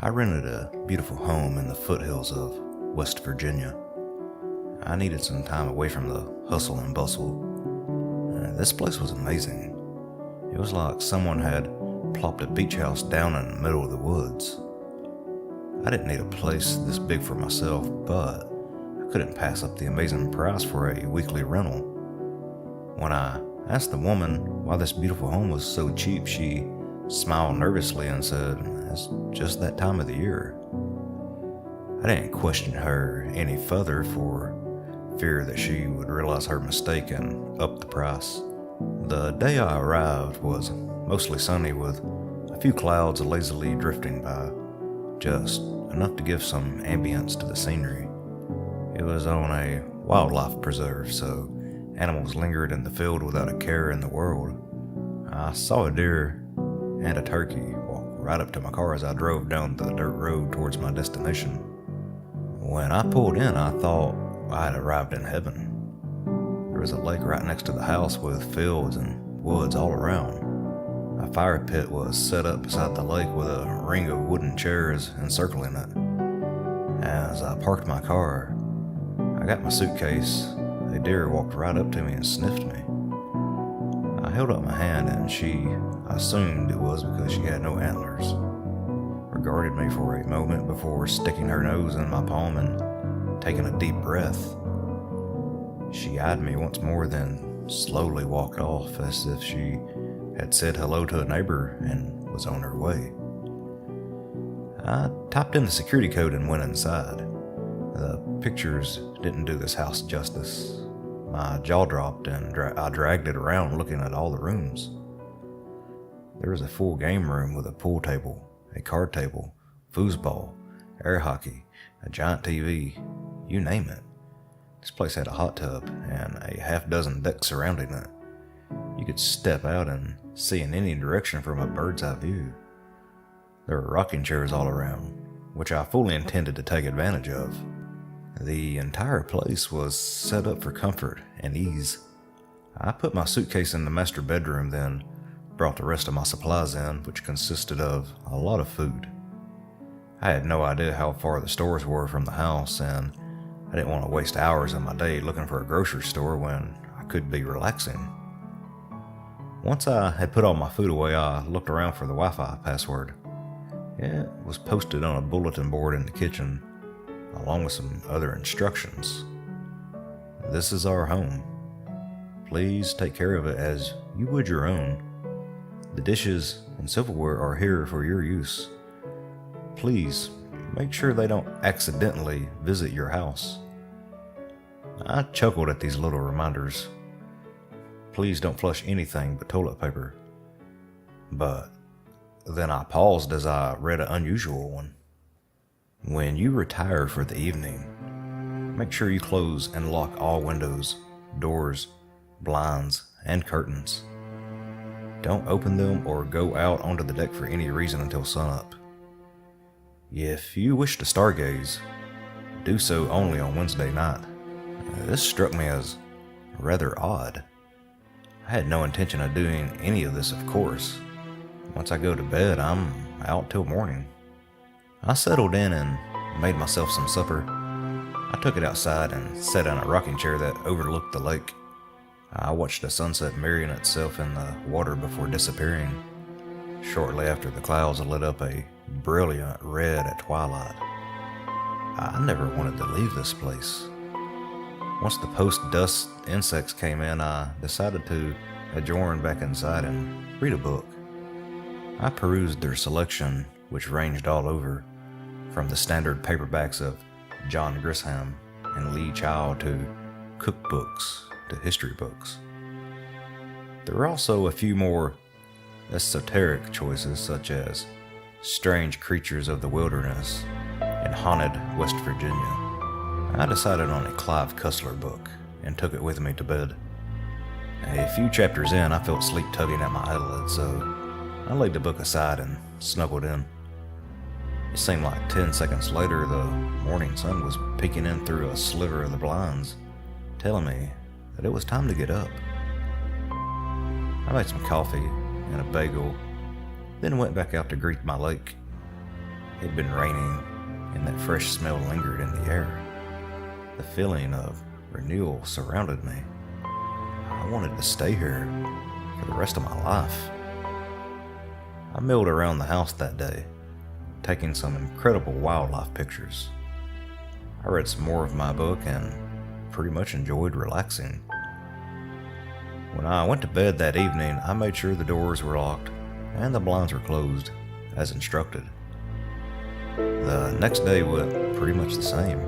I rented a beautiful home in the foothills of West Virginia. I needed some time away from the hustle and bustle. This place was amazing. It was like someone had plopped a beach house down in the middle of the woods. I didn't need a place this big for myself, but I couldn't pass up the amazing price for a weekly rental. When I asked the woman why this beautiful home was so cheap, she smiled nervously and said, "It's just that time of the year." I didn't question her any further for fear that she would realize her mistake and up the price. The day I arrived was mostly sunny with a few clouds lazily drifting by, just enough to give some ambience to the scenery. It was on a wildlife preserve, so animals lingered in the field without a care in the world. I saw a deer and a turkey walk right up to my car as I drove down the dirt road towards my destination. When I pulled in, I thought I had arrived in heaven. There was a lake right next to the house with fields and woods all around. A fire pit was set up beside the lake with a ring of wooden chairs encircling it. As I parked my car, I got my suitcase. A deer walked right up to me and sniffed me. I held up my hand and she assumed it was because she had no antlers. Regarded me for a moment before sticking her nose in my palm and taking a deep breath. She eyed me once more, then slowly walked off as if she had said hello to a neighbor and was on her way. I typed in the security code and went inside. The pictures didn't do this house justice. My jaw dropped and I dragged it around looking at all the rooms. There was a full game room with a pool table, a card table, foosball, air hockey, a giant TV, you name it. This place had a hot tub and a half-dozen decks surrounding it. You could step out and see in any direction from a bird's eye view. There were rocking chairs all around, which I fully intended to take advantage of. The entire place was set up for comfort and ease. I put my suitcase in the master bedroom, then brought the rest of my supplies in, which consisted of a lot of food. I had no idea how far the stores were from the house, and I didn't want to waste hours of my day looking for a grocery store when I could be relaxing. Once I had put all my food away, I looked around for the Wi-Fi password. It was posted on a bulletin board in the kitchen, along with some other instructions. "This is our home. Please take care of it as you would your own. The dishes and silverware are here for your use. Please make sure they don't accidentally visit your house." I chuckled at these little reminders. Please don't flush anything but toilet paper. But then I paused as I read an unusual one. When you retire for the evening, make sure you close and lock all windows, doors, blinds, and curtains. Don't open them or go out onto the deck for any reason until sunup. If you wish to stargaze, do so only on Wednesday night. This struck me as rather odd. I had no intention of doing any of this, of course. Once I go to bed, I'm out till morning. I settled in and made myself some supper. I took it outside and sat in a rocking chair that overlooked the lake. I watched the sunset mirroring itself in the water before disappearing. Shortly after, the clouds lit up a brilliant red at twilight. I never wanted to leave this place. Once the post-dusk insects came in, I decided to adjourn back inside and read a book. I perused their selection, which ranged all over, from the standard paperbacks of John Grisham and Lee Child to cookbooks to history books. There were also a few more esoteric choices, such as Strange Creatures of the Wilderness and Haunted West Virginia. I decided on a Clive Cussler book and took it with me to bed. A few chapters in, I felt sleep tugging at my eyelids, so I laid the book aside and snuggled in. It seemed like 10 seconds later, the morning sun was peeking in through a sliver of the blinds, telling me that it was time to get up. I made some coffee and a bagel, then went back out to greet my lake. It'd been raining, and that fresh smell lingered in the air. The feeling of renewal surrounded me. I wanted to stay here for the rest of my life. I milled around the house that day, taking some incredible wildlife pictures. I read some more of my book and pretty much enjoyed relaxing. When I went to bed that evening, I made sure the doors were locked and the blinds were closed, as instructed. The next day went pretty much the same.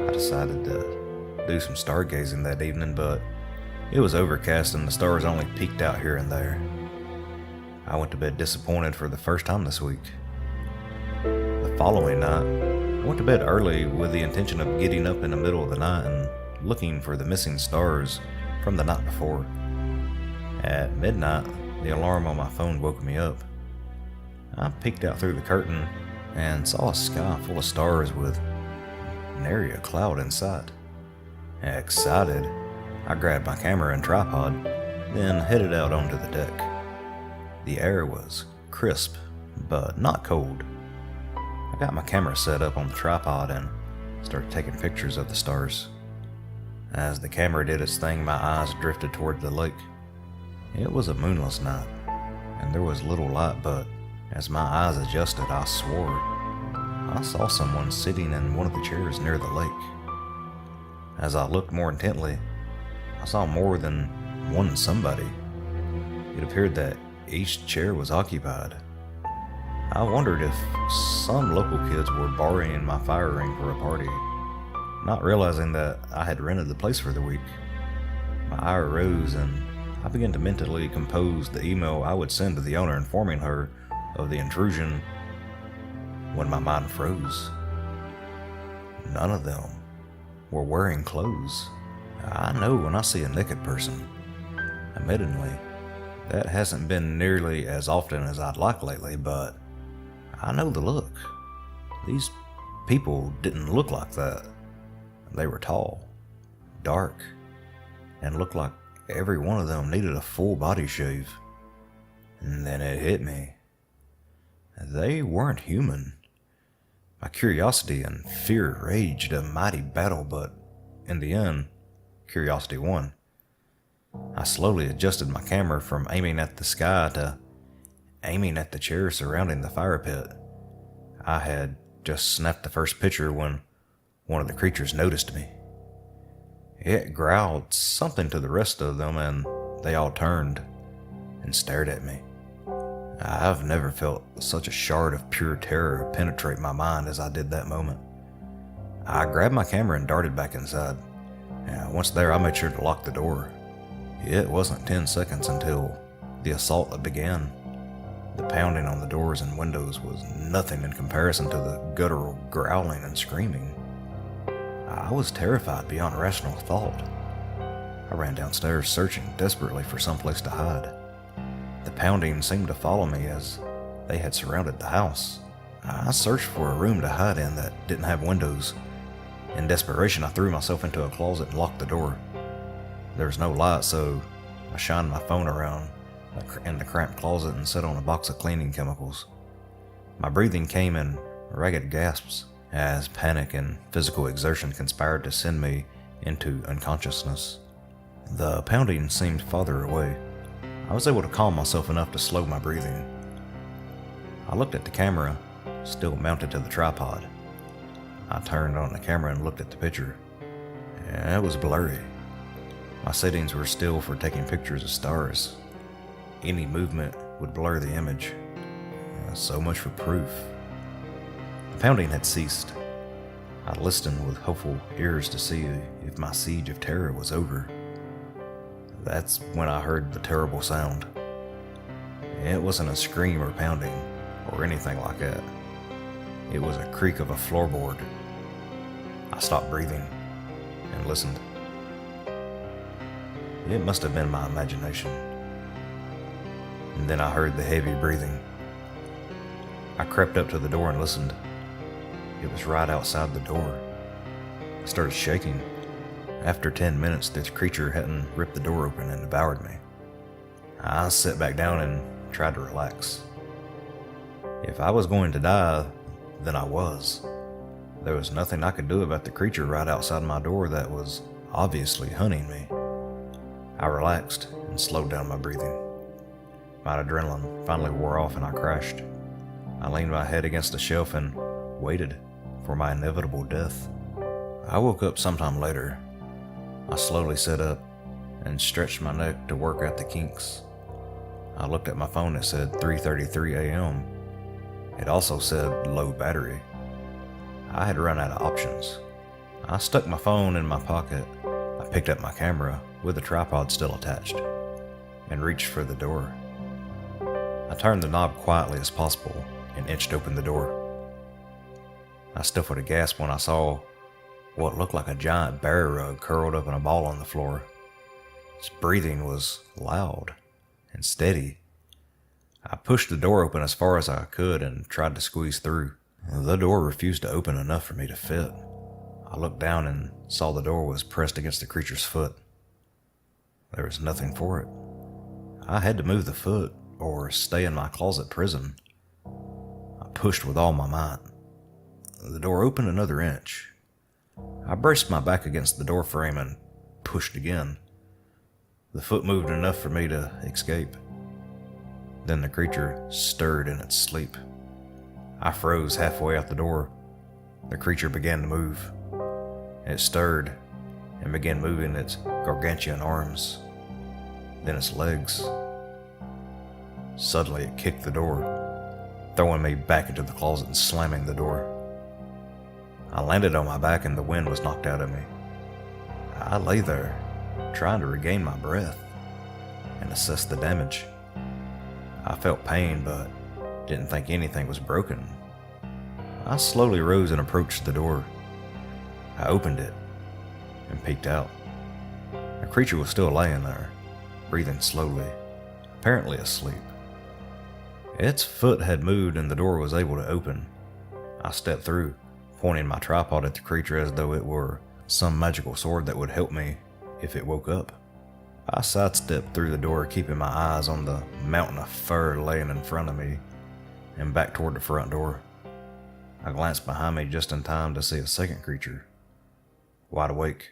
I decided to do some stargazing that evening, but it was overcast and the stars only peeked out here and there. I went to bed disappointed for the first time this week. The following night, I went to bed early with the intention of getting up in the middle of the night and looking for the missing stars from the night before. At midnight, the alarm on my phone woke me up. I peeked out through the curtain and saw a sky full of stars with nary a cloud in sight. Excited, I grabbed my camera and tripod, then headed out onto the deck. The air was crisp, but not cold. I got my camera set up on the tripod and started taking pictures of the stars. As the camera did its thing, my eyes drifted toward the lake. It was a moonless night, and there was little light, but as my eyes adjusted, I swore I saw someone sitting in one of the chairs near the lake. As I looked more intently, I saw more than one somebody. It appeared that each chair was occupied. I wondered if some local kids were borrowing my fire ring for a party, not realizing that I had rented the place for the week. My ire rose and I began to mentally compose the email I would send to the owner informing her of the intrusion when my mind froze. None of them were wearing clothes. I know when I see a naked person. Admittedly, that hasn't been nearly as often as I'd like lately, but I know the look. These people didn't look like that. They were tall, dark, and looked like every one of them needed a full body shave. And then it hit me. They weren't human. My curiosity and fear raged a mighty battle, but in the end, curiosity won. I slowly adjusted my camera from aiming at the sky to aiming at the chair surrounding the fire pit. I had just snapped the first picture when one of the creatures noticed me. It growled something to the rest of them, and they all turned and stared at me. I've never felt such a shard of pure terror penetrate my mind as I did that moment. I grabbed my camera and darted back inside. Once there, I made sure to lock the door. It wasn't 10 seconds until the assault began. The pounding on the doors and windows was nothing in comparison to the guttural growling and screaming. I was terrified beyond rational thought. I ran downstairs searching desperately for some place to hide. The pounding seemed to follow me as they had surrounded the house. I searched for a room to hide in that didn't have windows. In desperation, I threw myself into a closet and locked the door. There was no light, so I shined my phone around in the cramped closet and set on a box of cleaning chemicals. My breathing came in ragged gasps as panic and physical exertion conspired to send me into unconsciousness. The pounding seemed farther away. I was able to calm myself enough to slow my breathing. I looked at the camera, still mounted to the tripod. I turned on the camera and looked at the picture. It was blurry. My settings were still for taking pictures of stars. Any movement would blur the image. So much for proof. The pounding had ceased. I listened with hopeful ears to see if my siege of terror was over. That's when I heard the terrible sound. It wasn't a scream or pounding or anything like that. It was a creak of a floorboard. I stopped breathing and listened. It must have been my imagination. And then I heard the heavy breathing. I crept up to the door and listened. It was right outside the door. I started shaking. After 10 minutes, this creature hadn't ripped the door open and devoured me. I sat back down and tried to relax. If I was going to die, than I was. There was nothing I could do about the creature right outside my door that was obviously hunting me. I relaxed and slowed down my breathing. My adrenaline finally wore off and I crashed. I leaned my head against a shelf and waited for my inevitable death. I woke up sometime later. I slowly sat up and stretched my neck to work out the kinks. I looked at my phone. It said 3:33 a.m. It also said low battery. I had run out of options. I stuck my phone in my pocket. I picked up my camera with the tripod still attached and reached for the door. I turned the knob quietly as possible and inched open the door. I stifled a gasp when I saw what looked like a giant bear rug curled up in a ball on the floor. Its breathing was loud and steady. I pushed the door open as far as I could and tried to squeeze through. The door refused to open enough for me to fit. I looked down and saw the door was pressed against the creature's foot. There was nothing for it. I had to move the foot or stay in my closet prison. I pushed with all my might. The door opened another inch. I braced my back against the door frame and pushed again. The foot moved enough for me to escape. Then the creature stirred in its sleep. I froze halfway out the door. The creature began to move. It stirred and began moving its gargantuan arms, then its legs. Suddenly it kicked the door, throwing me back into the closet and slamming the door. I landed on my back and the wind was knocked out of me. I lay there, trying to regain my breath and assess the damage. I felt pain, but didn't think anything was broken. I slowly rose and approached the door. I opened it and peeked out. The creature was still laying there, breathing slowly, apparently asleep. Its foot had moved and the door was able to open. I stepped through, pointing my tripod at the creature as though it were some magical sword that would help me if it woke up. I sidestepped through the door, keeping my eyes on the mountain of fur laying in front of me, and back toward the front door. I glanced behind me just in time to see a second creature, wide awake,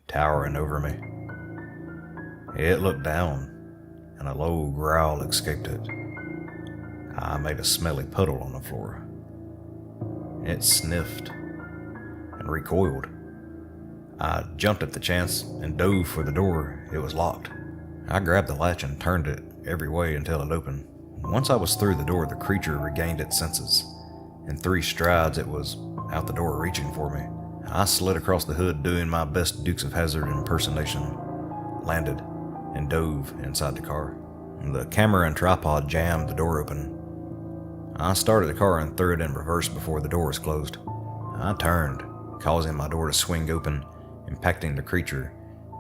towering over me. It looked down, and a low growl escaped it. I made a smelly puddle on the floor. It sniffed and recoiled. I jumped at the chance and dove for the door. It was locked. I grabbed the latch and turned it every way until it opened. Once I was through the door, the creature regained its senses. In 3 strides, it was out the door reaching for me. I slid across the hood doing my best Dukes of Hazzard impersonation, landed, and dove inside the car. The camera and tripod jammed the door open. I started the car and threw it in reverse before the door was closed. I turned, causing my door to swing open, impacting the creature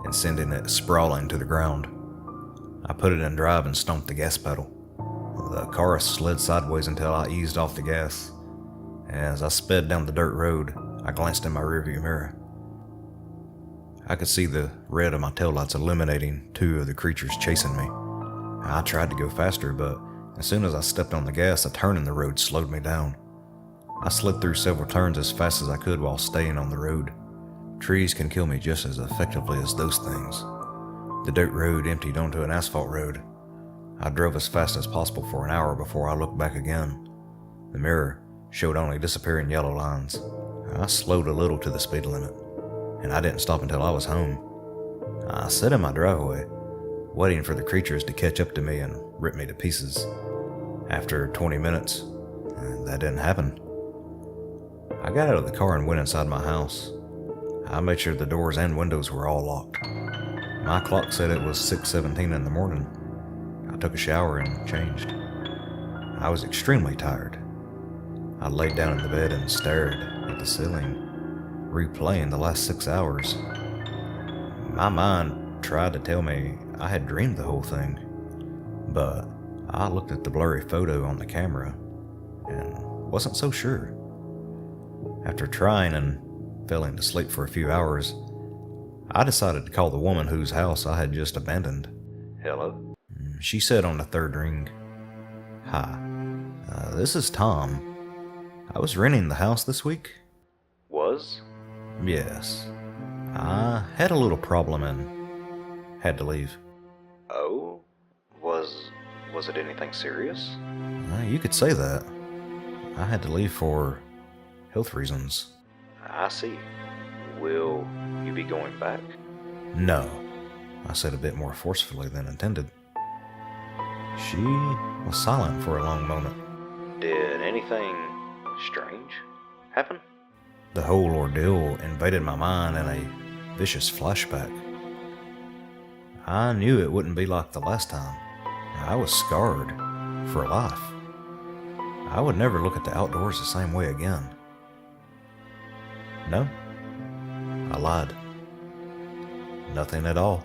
and sending it sprawling to the ground. I put it in drive and stomped the gas pedal. The car slid sideways until I eased off the gas. As I sped down the dirt road, I glanced in my rearview mirror. I could see the red of my taillights illuminating 2 of the creatures chasing me. I tried to go faster, but as soon as I stepped on the gas, a turn in the road slowed me down. I slid through several turns as fast as I could while staying on the road. Trees can kill me just as effectively as those things. The dirt road emptied onto an asphalt road. I drove as fast as possible for an hour before I looked back again. The mirror showed only disappearing yellow lines. I slowed a little to the speed limit, and I didn't stop until I was home. I sat in my driveway, waiting for the creatures to catch up to me and rip me to pieces. After 20 minutes, that didn't happen. I got out of the car and went inside my house. I made sure the doors and windows were all locked. My clock said it was 6:17 in the morning. I took a shower and changed. I was extremely tired. I laid down in the bed and stared at the ceiling, replaying the last 6 hours. My mind tried to tell me I had dreamed the whole thing, but I looked at the blurry photo on the camera and wasn't so sure. After trying and failing to sleep for a few hours, I decided to call the woman whose house I had just abandoned. "Hello?" She said on the 3rd ring. "Hi, this is Tom. I was renting the house this week. Was? Yes. I had a little problem and had to leave. Oh? Was it anything serious? You could say that. I had to leave for health reasons. I see. Will you be going back? No, I said a bit more forcefully than intended. She was silent for a long moment. Did anything strange happen? The whole ordeal invaded my mind in a vicious flashback. I knew it wouldn't be like the last time. I was scarred for life. I would never look at the outdoors the same way again. No, I lied. Nothing at all.